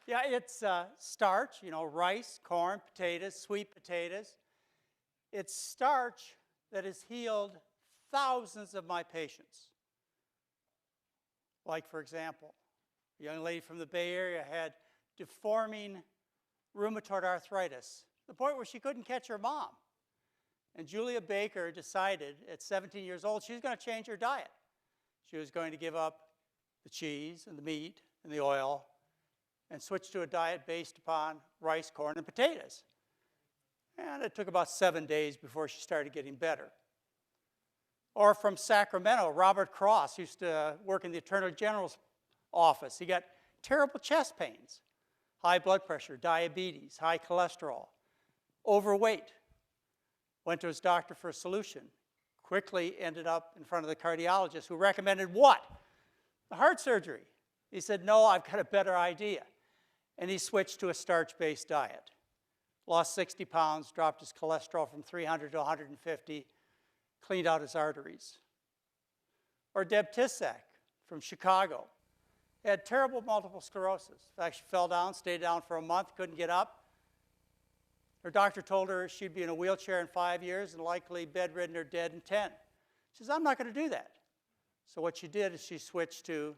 Yeah, it's starch, rice, corn, potatoes, sweet potatoes. It's starch that has healed thousands of my patients. Like, for example, a young lady from the Bay Area had deforming rheumatoid arthritis, the point where she couldn't catch her mom. And Julia Baker decided at 17 years old she was going to change her diet. She was going to give up the cheese and the meat and the oil and switch to a diet based upon rice, corn, and potatoes. And it took about 7 days before she started getting better. Or from Sacramento, Robert Cross used to work in the Attorney General's office. He got terrible chest pains, high blood pressure, diabetes, high cholesterol, overweight. Went to his doctor for a solution. Quickly ended up in front of the cardiologist who recommended what? The heart surgery. He said, no, I've got a better idea. And he switched to a starch-based diet. Lost 60 pounds, dropped his cholesterol from 300 to 150, cleaned out his arteries. Or Deb Tissack from Chicago. Had terrible multiple sclerosis. In fact, she fell down, stayed down for a month, couldn't get up. Her doctor told her she'd be in a wheelchair in 5 years and likely bedridden or dead in 10. She says, I'm not going to do that. So what she did is she switched to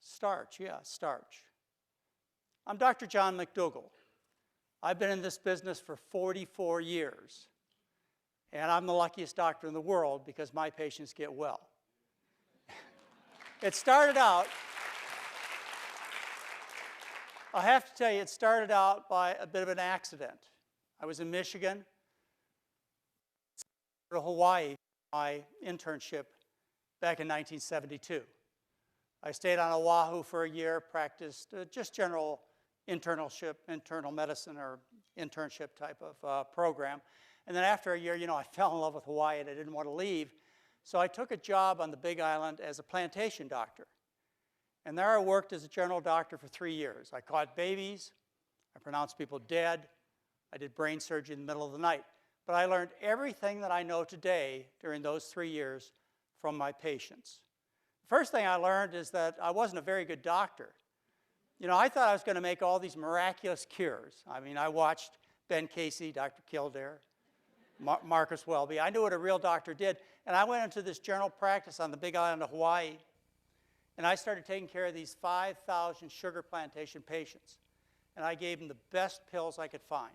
starch. I'm Dr. John McDougall. I've been in this business for 44 years. And I'm the luckiest doctor in the world because my patients get well. It started out, I have to tell you, it started out by a bit of an accident. I was in Michigan, to Hawaii, my internship back in 1972. I stayed on Oahu for a year, practiced just general internal medicine or internship type of program. And then after a year, I fell in love with Hawaii and I didn't want to leave. So I took a job on the Big Island as a plantation doctor. And there I worked as a general doctor for 3 years. I caught babies, I pronounced people dead, I did brain surgery in the middle of the night. But I learned everything that I know today during those 3 years from my patients. The first thing I learned is that I wasn't a very good doctor. I thought I was going to make all these miraculous cures. I mean, I watched Ben Casey, Dr. Kildare, Marcus Welby. I knew what a real doctor did. And I went into this general practice on the Big Island of Hawaii, and I started taking care of these 5,000 sugar plantation patients. And I gave them the best pills I could find.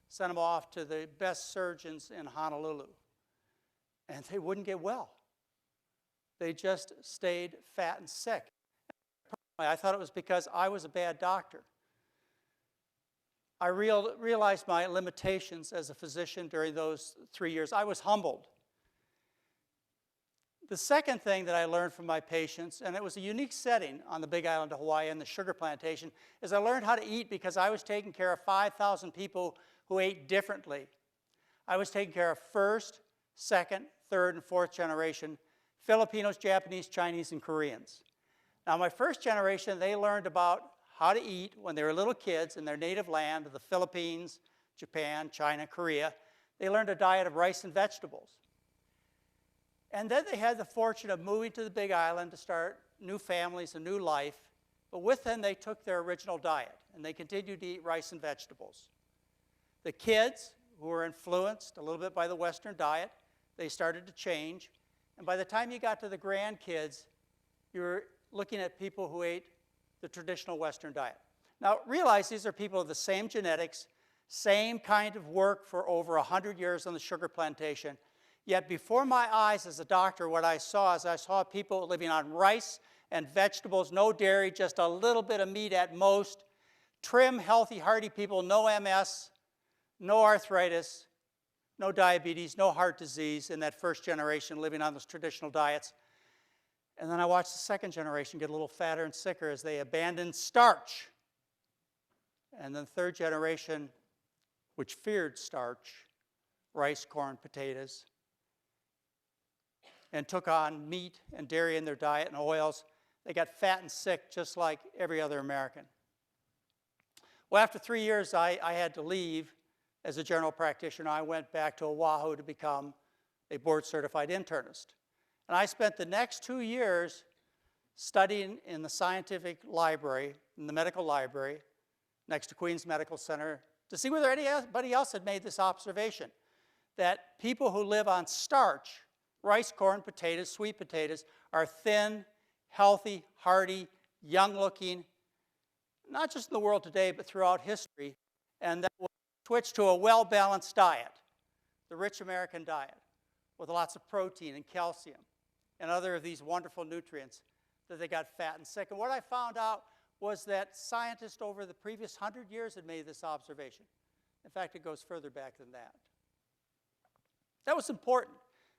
Sent them off to the best surgeons in Honolulu. And they wouldn't get well. They just stayed fat and sick. I thought it was because I was a bad doctor. I realized my limitations as a physician during those 3 years. I was humbled. The second thing that I learned from my patients, and it was a unique setting on the Big Island of Hawaii and the sugar plantation, is I learned how to eat because I was taking care of 5,000 people who ate differently. I was taking care of first, second, third, and fourth generation Filipinos, Japanese, Chinese, and Koreans. Now, my first generation, they learned about how to eat when they were little kids in their native land of the Philippines, Japan, China, Korea. They learned a diet of rice and vegetables. And then they had the fortune of moving to the Big Island to start new families, a new life. But with them, they took their original diet, and they continued to eat rice and vegetables. The kids, who were influenced a little bit by the Western diet, they started to change. And by the time you got to the grandkids, you were looking at people who ate the traditional Western diet. Now, realize these are people of the same genetics, same kind of work for over 100 years on the sugar plantation. Yet before my eyes as a doctor, what I saw is I saw people living on rice and vegetables, no dairy, just a little bit of meat at most, trim, healthy, hearty people, no MS, no arthritis, no diabetes, no heart disease in that first generation living on those traditional diets. And then I watched the second generation get a little fatter and sicker as they abandoned starch. And then the third generation, which feared starch, rice, corn, potatoes, and took on meat and dairy in their diet and oils, they got fat and sick just like every other American. Well, after 3 years, I had to leave as a general practitioner. I went back to Oahu to become a board-certified internist. And I spent the next 2 years studying in the scientific library, in the medical library, next to Queens Medical Center, to see whether anybody else had made this observation, that people who live on starch, rice, corn, potatoes, sweet potatoes, are thin, healthy, hearty, young-looking, not just in the world today, but throughout history, and that will switch to a well-balanced diet, the rich American diet, with lots of protein and calcium and other of these wonderful nutrients, that they got fat and sick. And what I found out was that scientists over the previous 100 years had made this observation. In fact, it goes further back than that. That was important,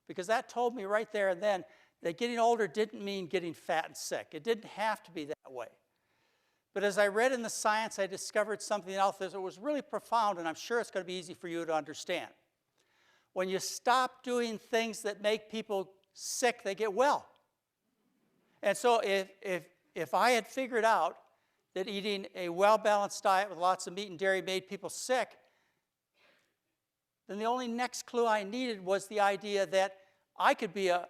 because that told me right there and then that getting older didn't mean getting fat and sick. It didn't have to be that way. But as I read in the science, I discovered something else that was really profound, and I'm sure it's going to be easy for you to understand. When you stop doing things that make people sick, they get well. And so if I had figured out that eating a well-balanced diet with lots of meat and dairy made people sick, then the only next clue I needed was the idea that I could be a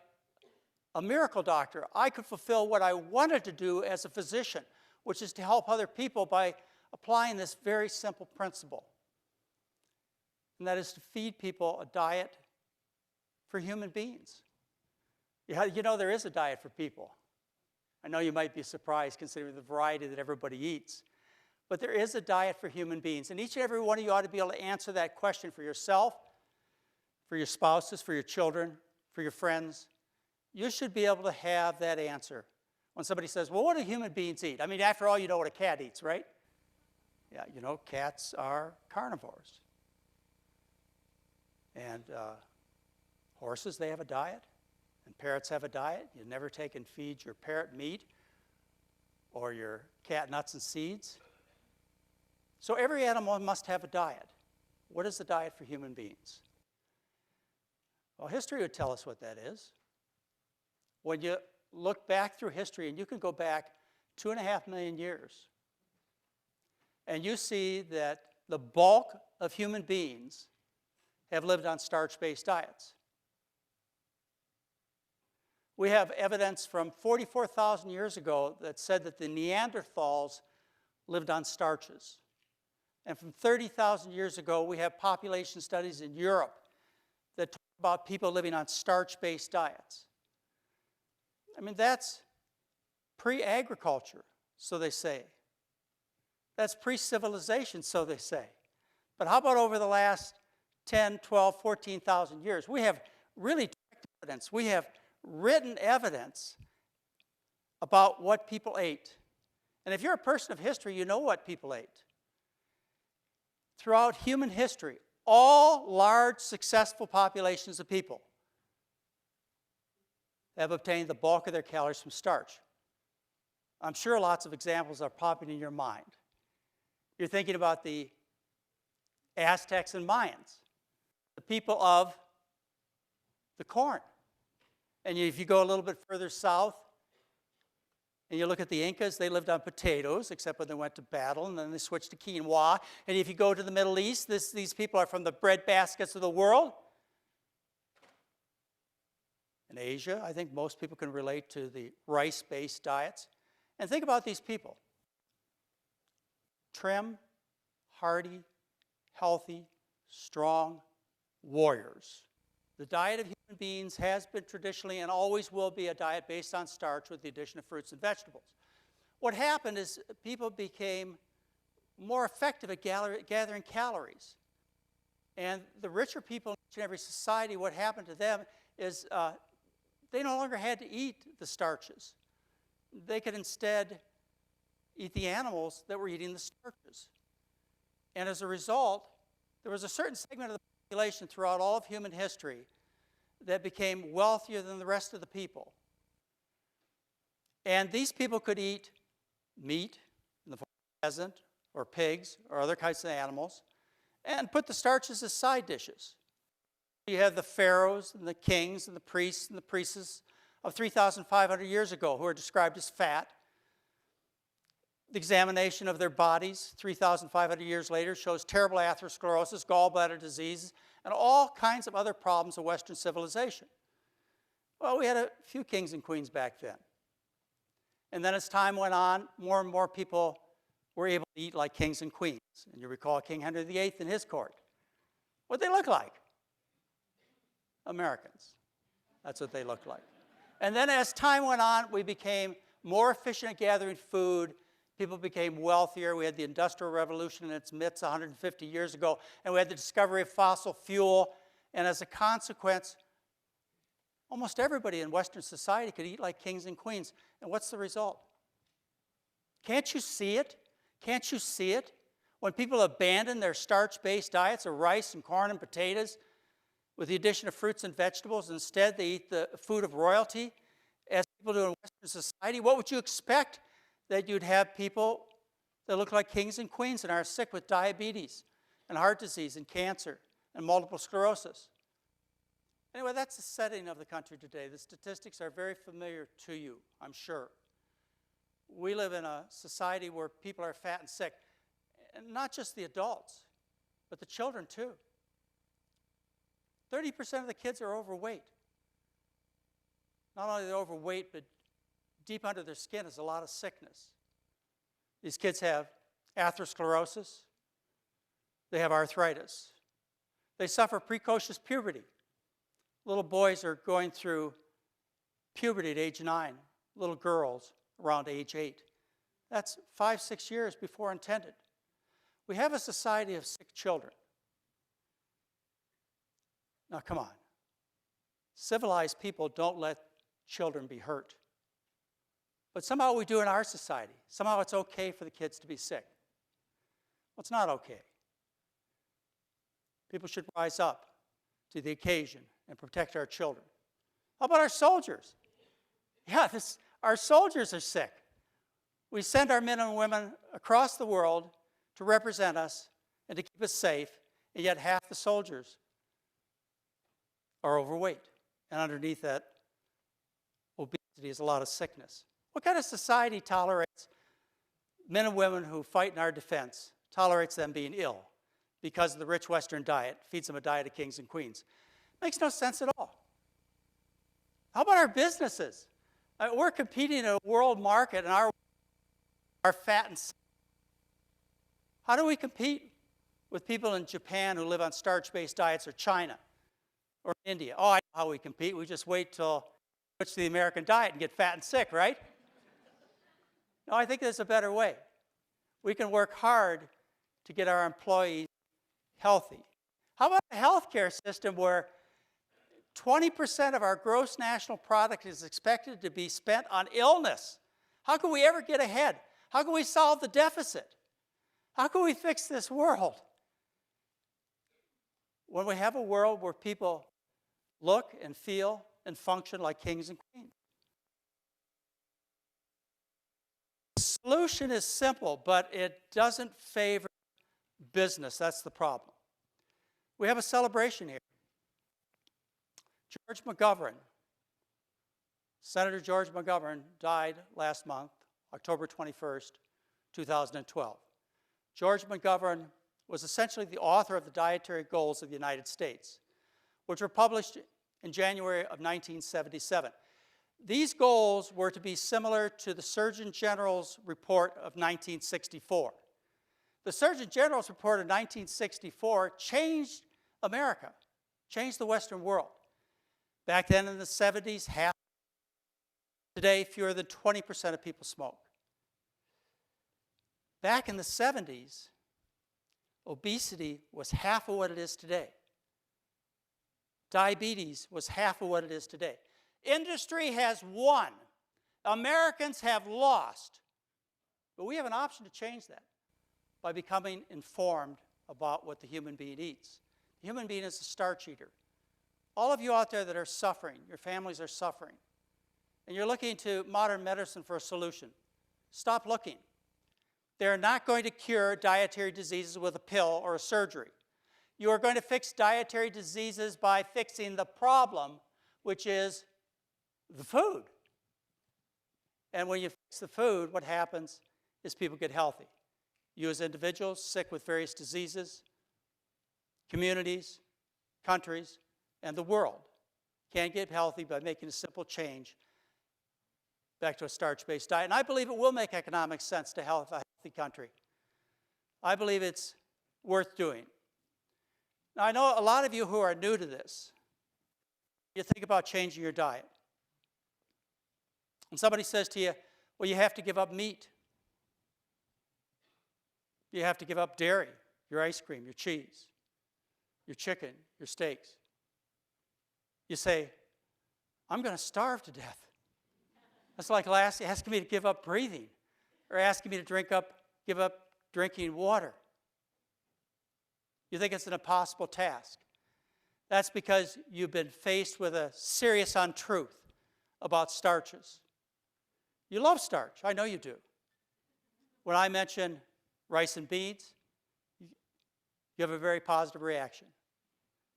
miracle doctor. I could fulfill what I wanted to do as a physician, which is to help other people by applying this very simple principle. And that is to feed people a diet for human beings. You know, there is a diet for people. I know you might be surprised considering the variety that everybody eats. But there is a diet for human beings. And each and every one of you ought to be able to answer that question for yourself, for your spouses, for your children, for your friends. You should be able to have that answer. When somebody says, well, what do human beings eat? I mean, after all, you know what a cat eats, right? Yeah, you know, cats are carnivores. And horses, they have a diet. And parrots have a diet. You never take and feed your parrot meat or your cat nuts and seeds. So every animal must have a diet. What is the diet for human beings? Well, history would tell us what that is. When you look back through history, and you can go back 2.5 million years, and you see that the bulk of human beings have lived on starch-based diets. We have evidence from 44,000 years ago that said that the Neanderthals lived on starches. And from 30,000 years ago, we have population studies in Europe that talk about people living on starch-based diets. I mean, that's pre-agriculture, so they say. That's pre-civilization, so they say. But how about over the last 10, 12, 14,000 years? We have really direct evidence. We have written evidence about what people ate. And if you're a person of history, you know what people ate. Throughout human history, all large, successful populations of people have obtained the bulk of their calories from starch. I'm sure lots of examples are popping in your mind. You're thinking about the Aztecs and Mayans, the people of the corn. And if you go a little bit further south, and you look at the Incas, they lived on potatoes, except when they went to battle, and then they switched to quinoa. And if you go to the Middle East, these people are from the bread baskets of the world. In Asia, I think most people can relate to the rice-based diets. And think about these people. Trim, hardy, healthy, strong warriors. The diet of human beings has been traditionally and always will be a diet based on starch with the addition of fruits and vegetables. What happened is people became more effective at gathering calories. And the richer people in each and every society, what happened to them is they no longer had to eat the starches. They could instead eat the animals that were eating the starches. And as a result, there was a certain segment of the population throughout all of human history that became wealthier than the rest of the people. And these people could eat meat in the form of pheasant or pigs or other kinds of animals and put the starches as side dishes. You have the pharaohs and the kings and the priests and the priestesses of 3,500 years ago who are described as fat. The examination of their bodies 3,500 years later shows terrible atherosclerosis, gallbladder disease, and all kinds of other problems of Western civilization. Well, we had a few kings and queens back then. And then as time went on, more and more people were able to eat like kings and queens. And you recall King Henry VIII and his court. What'd they look like? Americans. That's what they looked like. And then as time went on, we became more efficient at gathering food. People became wealthier. We had the Industrial Revolution in its midst 150 years ago, and we had the discovery of fossil fuel. And as a consequence, almost everybody in Western society could eat like kings and queens. And what's the result? Can't you see it? Can't you see it? When people abandon their starch-based diets of rice and corn and potatoes with the addition of fruits and vegetables, instead they eat the food of royalty, as people do in Western society, what would you expect? That you'd have people that look like kings and queens and are sick with diabetes and heart disease and cancer and multiple sclerosis. Anyway, that's the setting of the country today. The statistics are very familiar to you, I'm sure. We live in a society where people are fat and sick, and not just the adults, but the children too. 30% of the kids are overweight. Not only are they overweight, but deep under their skin is a lot of sickness. These kids have atherosclerosis. They have arthritis. They suffer precocious puberty. Little boys are going through puberty at age 9. Little girls around age 8. That's 5, 6 years before intended. We have a society of sick children. Now, come on. Civilized people don't let children be hurt. But somehow we do in our society. Somehow it's okay for the kids to be sick. Well, it's not okay. People should rise up to the occasion and protect our children. How about our soldiers? Yeah, our soldiers are sick. We send our men and women across the world to represent us and to keep us safe, and yet half the soldiers are overweight. And underneath that obesity is a lot of sickness. What kind of society tolerates men and women who fight in our defense, tolerates them being ill because of the rich Western diet, feeds them a diet of kings and queens? Makes no sense at all. How about our businesses? We're competing in a world market, and our fat and sick. How do we compete with people in Japan who live on starch-based diets, or China, or India? Oh, I know how we compete. We just wait till we switch to the American diet and get fat and sick, right? No, I think there's a better way. We can work hard to get our employees healthy. How about a healthcare system where 20% of our gross national product is expected to be spent on illness? How can we ever get ahead? How can we solve the deficit? How can we fix this world? When we have a world where people look and feel and function like kings and queens. The solution is simple, but it doesn't favor business. That's the problem. We have a celebration here. George McGovern, Senator George McGovern, died last month, October 21st, 2012. George McGovern was essentially the author of the Dietary Goals of the United States, which were published in January of 1977. These goals were to be similar to the Surgeon General's report of 1964. The Surgeon General's report of 1964 changed America, changed the Western world. Back then in the 70s, half. Today, fewer than 20% of people smoke. Back in the 70s, obesity was half of what it is today. Diabetes was half of what it is today. Industry has won. Americans have lost. But we have an option to change that by becoming informed about what the human being eats. The human being is a starch eater. All of you out there that are suffering, your families are suffering, and you're looking to modern medicine for a solution, stop looking. They're not going to cure dietary diseases with a pill or a surgery. You are going to fix dietary diseases by fixing the problem, which is the food. And when you fix the food, what happens is people get healthy. You as individuals, sick with various diseases, communities, countries, and the world can get healthy by making a simple change back to a starch-based diet. And I believe it will make economic sense to have a healthy country. I believe it's worth doing. Now, I know a lot of you who are new to this, you think about changing your diet. And somebody says to you, well, you have to give up meat. You have to give up dairy, your ice cream, your cheese, your chicken, your steaks. You say, I'm going to starve to death. That's like asking me to give up breathing or asking me to give up drinking water. You think it's an impossible task. That's because you've been faced with a serious untruth about starches. You love starch. I know you do. When I mention rice and beans, you have a very positive reaction.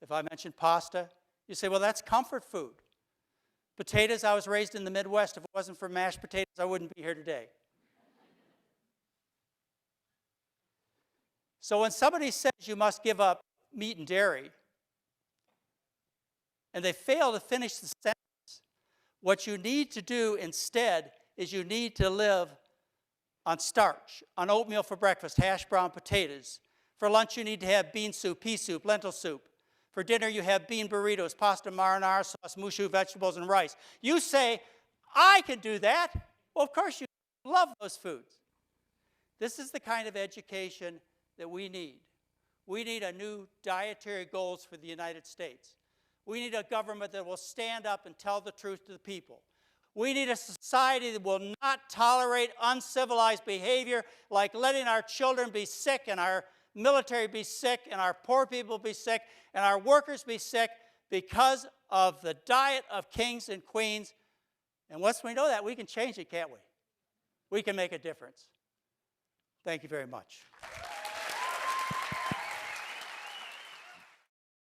If I mention pasta, you say, well, that's comfort food. Potatoes, I was raised in the Midwest. If it wasn't for mashed potatoes, I wouldn't be here today. So when somebody says you must give up meat and dairy, and they fail to finish the sentence, what you need to do instead is you need to live on starch, on oatmeal for breakfast, hash brown potatoes. For lunch, you need to have bean soup, pea soup, lentil soup. For dinner, you have bean burritos, pasta marinara sauce, mushu vegetables, and rice. You say, I can do that. Well, of course you love those foods. This is the kind of education that we need. We need a new dietary goals for the United States. We need a government that will stand up and tell the truth to the people. We need a society that will not tolerate uncivilized behavior like letting our children be sick and our military be sick and our poor people be sick and our workers be sick because of the diet of kings and queens. And once we know that, we can change it, can't we? We can make a difference. Thank you very much.